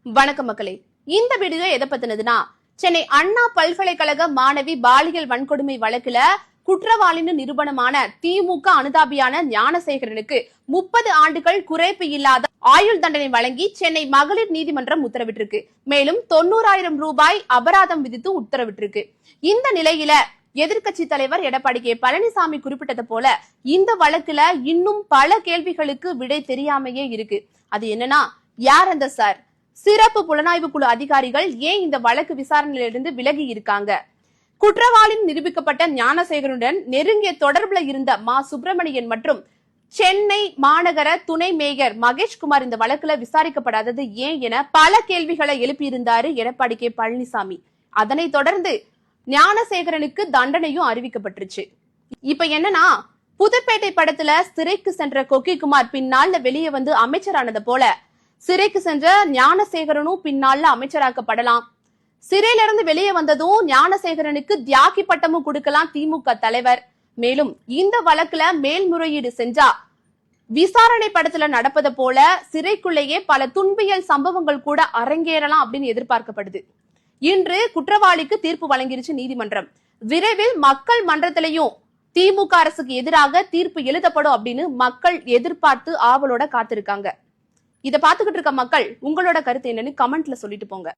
வணக்கம் மக்களே. இந்த வீடியோ எதை பத்தினதுன்னா, சென்னை அண்ணா பல்கலைக்கழக மாணவி பாலியல் வன்கொடுமை வழக்குல குற்றவாளின்னு நிரூபணமான திமுக அனுதாபியான ஞானசேகரனுக்கு 30 ஆண்டுகள் குறைப்பு இல்லாத ஆயுள் தண்டனை வழங்கி சென்னை மகளிர் நீதிமன்றம் உத்தரவிட்டிருக்கு. மேலும் 90,000 ரூபாய் அபராதம் விதித்து உத்தரவிட்டிருக்கு. இந்த நிலையில எதிர்க்கட்சி தலைவர் எடப்பாடி கே பழனிசாமி குறிப்பிட்டது போல இந்த வழக்குல இன்னும் பல கேள்விகளுக்கு விடை தெரியாமையே இருக்கு. அது என்னன்னா, யார் அந்த சார்? சிறப்பு புலனாய்வு குழு அதிகாரிகள் ஏன் இந்த வழக்கு விசாரணையிலிருந்து விலகி இருக்காங்க? குற்றவாளின்னு நிரூபிக்கப்பட்ட ஞானசேகரனுடன் நெருங்கிய தொடர்புல இருந்த மா சுப்பிரமணியன் மற்றும் சென்னை மாநகர துணை மேயர் மகேஷ்குமார் இந்த வழக்குல விசாரிக்கப்படாதது ஏன் என பல கேள்விகளை எழுப்பியிருந்தாரு எடப்பாடி கே பழனிசாமி. அதனைத் தொடர்ந்து ஞானசேகரனுக்கு தண்டனையும் அறிவிக்கப்பட்டுருச்சு. இப்ப என்னன்னா, புதுப்பேட்டை படத்துல சிறைக்கு சென்ற கொக்கிக்குமார் பின்னால வெளியே வந்து அமைச்சரானது போல சிறைக்கு சென்ற ஞானசேகரனும் பின்னால அமைச்சராக்கப்படலாம். சிறையில இருந்து வெளியே வந்ததும் ஞானசேகரனுக்கு தியாகி பட்டமும் கொடுக்கலாம் திமுக தலைவர். மேலும் இந்த வழக்குல மேல்முறையீடு செஞ்சா விசாரணை படத்துல நடப்பது போல சிறைக்குள்ளேயே பல துன்பியல் சம்பவங்கள் கூட அரங்கேறலாம் அப்படின்னு எதிர்பார்க்கப்படுது. இன்று குற்றவாளிக்கு தீர்ப்பு வழங்கிருச்சு நீதிமன்றம். விரைவில் மக்கள் மன்றத்திலையும் திமுக அரசுக்கு எதிராக தீர்ப்பு எழுதப்படும் அப்படின்னு மக்கள் எதிர்பார்த்து ஆவலோட காத்திருக்காங்க. இதை பார்த்துக்கிட்டு இருக்க மக்கள் உங்களோட கருத்து என்னன்னு கமெண்ட்ல சொல்லிட்டு போங்க.